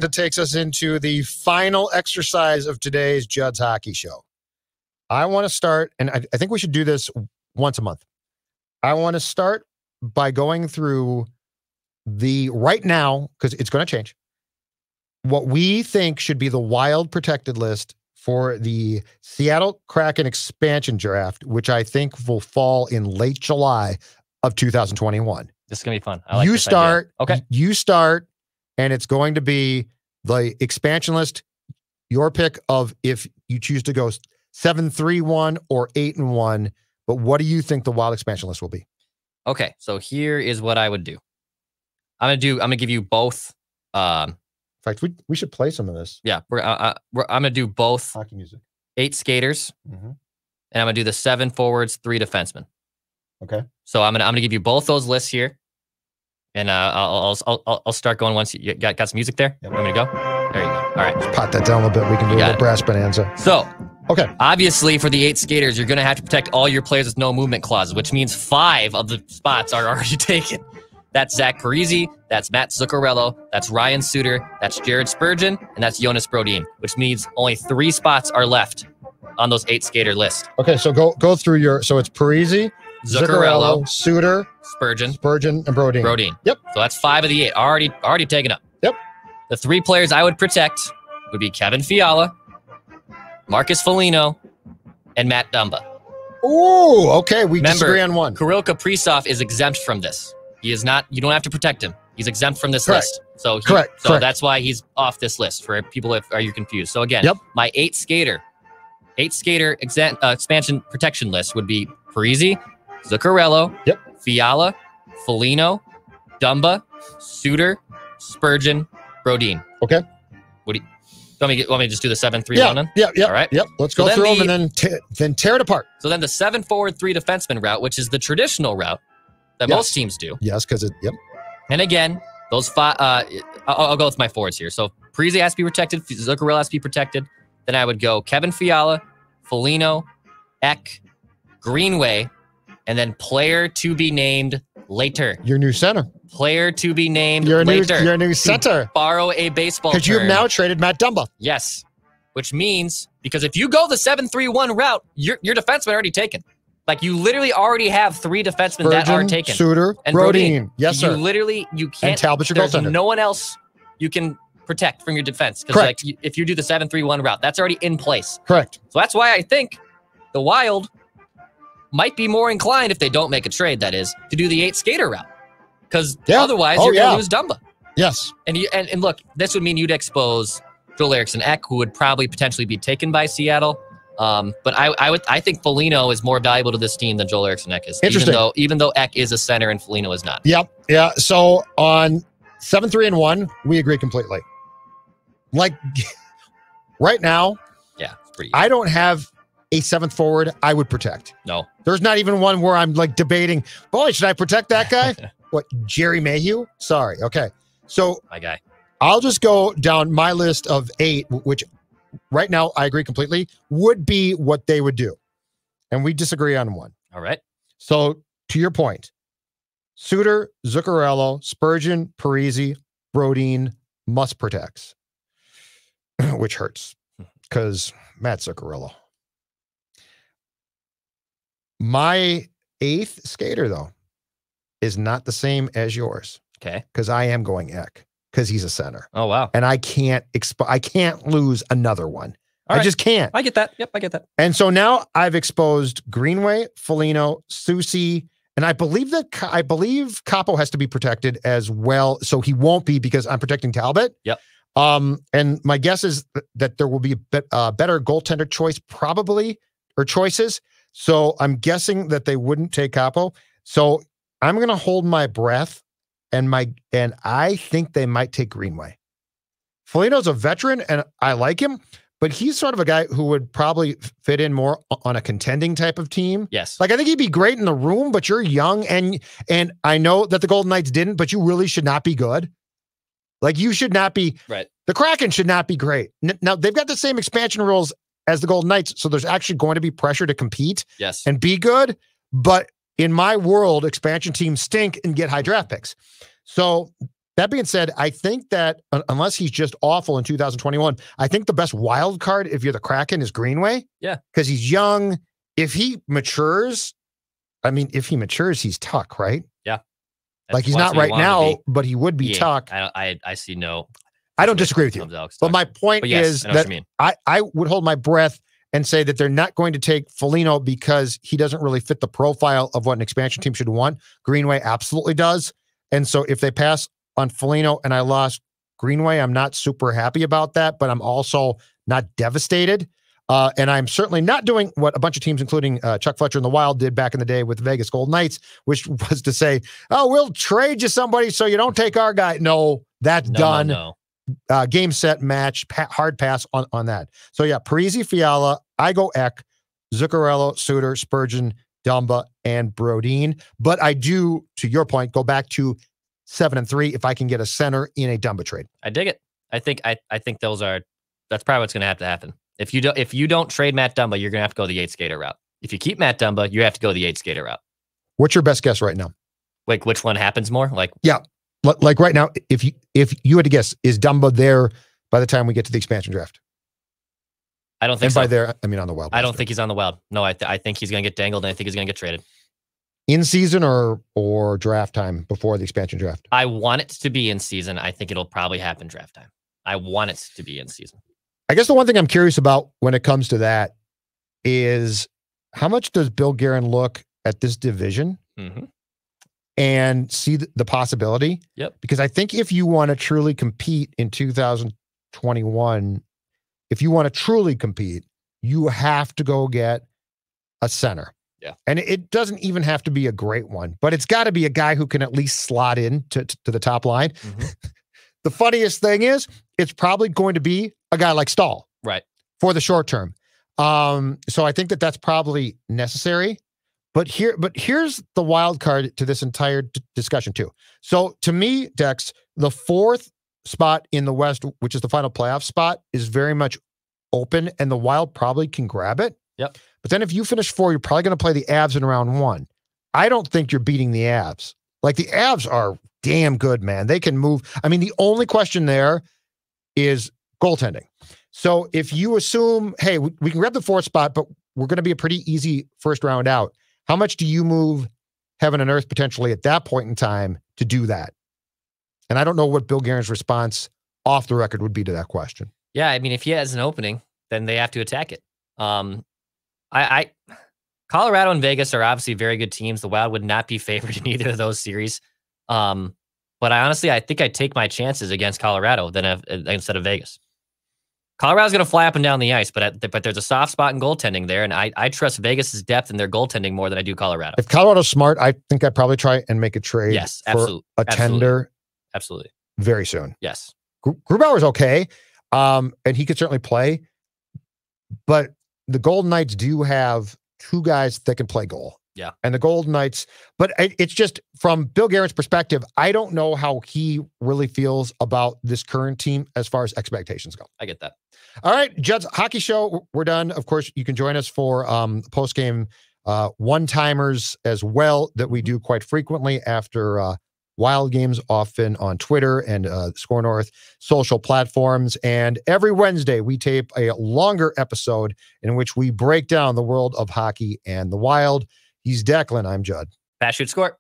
that takes us into the final exercise of today's Judd's Hockey Show. I want to start, and I think we should do this once a month. I want to start by going through right now, because it's going to change, what we think should be the Wild protected list for the Seattle Kraken Expansion Draft, which I think will fall in late July of 2021. This is going to be fun. I like you this start. idea. Okay. You start, and it's going to be the expansion list, your pick of if you choose to go 7-3-1 or 8-1. But what do you think the Wild expansion list will be? Okay, so here is what I would do. I'm gonna give you both. In fact, we should play some of this. Yeah, I'm gonna do both hockey music. 8 skaters, and I'm gonna do the 7 forwards, 3 defensemen. Okay. So I'm gonna give you both those lists here, and I'll start going once you got some music there. Yep. Want me to go? There you go. All right. Just pot that down a little bit. We can do a little brass bonanza. So. Okay. Obviously, for the 8 skaters, you're going to have to protect all your players with no movement clauses, which means 5 of the spots are already taken. That's Zach Parise, that's Matt Zuccarello, that's Ryan Suter, that's Jared Spurgeon, and that's Jonas Brodin, which means only 3 spots are left on those 8 skater list. Okay, so go through your. So it's Parise, Zuccarello, Suter, Spurgeon, and Brodin. Yep. So that's 5 of the 8 already taken up. Yep. The 3 players I would protect would be Kevin Fiala, Marcus Foligno, and Matt Dumba. Ooh, okay. We disagree on one. Kirill Kaprizov is exempt from this. He is not. You don't have to protect him. He's exempt from this list. So Correct. That's why he's off this list. For people, are you confused? So again, my 8 skater expansion protection list would be Parise, Zuccarello, Fiala, Foligno, Dumba, Suter, Spurgeon, Brodin. Okay. What do you? Want me to just do the 7-3-1 then? Yeah. All right. Yep. Let's go through them and then tear it apart. So then the 7 forward, 3 defenseman route, which is the traditional route that most teams do. Yes, because And again, those 5. I'll go with my forwards here. So Parise has to be protected. Zuccarello has to be protected. Then I would go Kevin Fiala, Foligno, Ek, Greenway, and then player to be named later. Your new center. Player to be named later. Your new center. Borrow a baseball term. Because you have now traded Matt Dumba. Yes. Which means, because if you go the 7-3-1 route, your defenseman already taken. Like, you literally already have 3 defensemen that are taken. Suter, and Brodin. Yes, sir. You can't. And Talbot's your there's goaltender. no one else you can protect from your defense. Because if you do the 7-3-1 route, that's already in place. Correct. So that's why I think the Wild might be more inclined, if they don't make a trade, that is, to do the 8 skater route. Because otherwise, you're going to lose Dumba. Yes. And look, this would mean you'd expose Joel Eriksson Ek, who would probably potentially be taken by Seattle. But I think Foligno is more valuable to this team than Joel Eriksson Ek is. Interesting. Even though Ek is a center and Foligno is not. Yep. Yeah. So on 7-3-1, we agree completely. Like right now, it's pretty easy. I don't have a 7th forward I would protect. No. There's not even one where I'm like debating, boy, should I protect that guy? What, Jerry Mayhew? Sorry. Okay. So my guy. I'll just go down my list of 8, which right now I agree completely would be what they would do. And we disagree on one. All right. So to your point, Suter, Zuccarello, Spurgeon, Parise, Brodin must protects, which hurts because Matt Zuccarello. My 8th skater, though, is not the same as yours. Okay. Because I am going Ek because he's a center. Oh, wow. And I can't lose another one. I just can't. I get that. Yep, I get that. And so now I've exposed Greenway, Foligno, Soucy, and I believe Capo has to be protected as well. So he won't be because I'm protecting Talbot. Yep. And my guess is that there will be a better goaltender choice probably, or choices. So I'm guessing that they wouldn't take Capo. So I'm going to hold my breath, and I think they might take Greenway. Foligno's a veteran, and I like him, but he's sort of a guy who would probably fit in more on a contending type of team. Yes. Like, I think he'd be great in the room, but you're young, and I know that the Golden Knights didn't, but you really should not be good. Like, you should not be. Right. The Kraken should not be great. Now, they've got the same expansion rules as the Golden Knights, so there's actually going to be pressure to compete and be good, but in my world, expansion teams stink and get high draft picks. So That being said, I think that unless he's just awful in 2021, I think the best wild card, if you're the Kraken, is Greenway. Yeah. Because he's young. If he matures, he's Tuck, right? Yeah. Like he's not right now, but he would be Tuck. I see no. I don't disagree with you. But my point is that I would hold my breath and say that they're not going to take Foligno because he doesn't really fit the profile of what an expansion team should want. Greenway absolutely does. And so if they pass on Foligno and I lost Greenway, I'm not super happy about that, but I'm also not devastated. And I'm certainly not doing what a bunch of teams, including Chuck Fletcher and the Wild, did back in the day with the Vegas Golden Knights, which was to say, oh, we'll trade you somebody so you don't take our guy. No, that's done. No. Game, set, match, hard pass on that. So yeah, Parise, Fiala, I go Ek, Zuccarello, Suter, Spurgeon, Dumba, and Brodin. But I do, to your point, go back to 7 and 3 if I can get a center in a Dumba trade. I dig it. I think that's probably what's going to have to happen. If you don't trade Matt Dumba, you're going to have to go the 8 skater route. If you keep Matt Dumba, you have to go the 8 skater route. What's your best guess right now? Like which one happens more? Like right now, if you had to guess, is Dumba there by the time we get to the expansion draft? I don't think and so. by there, I mean on the Wild. I don't think he's on the Wild. No, I think he's going to get dangled, and I think he's going to get traded. In season or draft time before the expansion draft? I want it to be in season. I think it'll probably happen draft time. I want it to be in season. I guess the one thing I'm curious about when it comes to that is how much does Bill Guerin look at this division and see the possibility? Yep. Because I think if you want to truly compete in 2021, you have to go get a center. Yeah. And it doesn't even have to be a great one, but it's got to be a guy who can at least slot in to the top line. The funniest thing is it's probably going to be a guy like Stahl. Right. For the short term. So I think that's probably necessary. But here's the wild card to this entire discussion too. So to me, Dex, the 4th spot in the West, which is the final playoff spot, is very much open, and the Wild probably can grab it. Yep. But then if you finish 4, you're probably going to play the Avs in round 1. I don't think you're beating the Avs. Like the Avs are damn good, man. They can move. I mean, the only question there is goaltending. So if you assume, hey, we can grab the 4th spot, but we're going to be a pretty easy first round out. How much do you move heaven and earth potentially at that point in time to do that? And I don't know what Bill Guerin's response off the record would be to that question. Yeah, I mean, if he has an opening, then they have to attack it. Colorado and Vegas are obviously very good teams. The Wild would not be favored in either of those series. But I think I'd take my chances against Colorado instead of Vegas. Colorado's going to fly up and down the ice, but there's a soft spot in goaltending there, and I trust Vegas's depth in their goaltending more than I do Colorado. If Colorado's smart, I think I'd probably try and make a trade for a tender. Absolutely. Very soon. Yes. Grubauer's okay, and he could certainly play, but the Golden Knights do have 2 guys that can play goal. Yeah. And the Golden Knights, but it's just from Bill Guerin's perspective, I don't know how he really feels about this current team as far as expectations go. I get that. All right, Judd's Hockey Show, we're done. Of course, you can join us for post-game one-timers as well that we do quite frequently after Wild games, often on Twitter and SKOR North social platforms. And every Wednesday, we tape a longer episode in which we break down the world of hockey and the Wild. He's Declan. I'm Judd. Pass, shoot, score.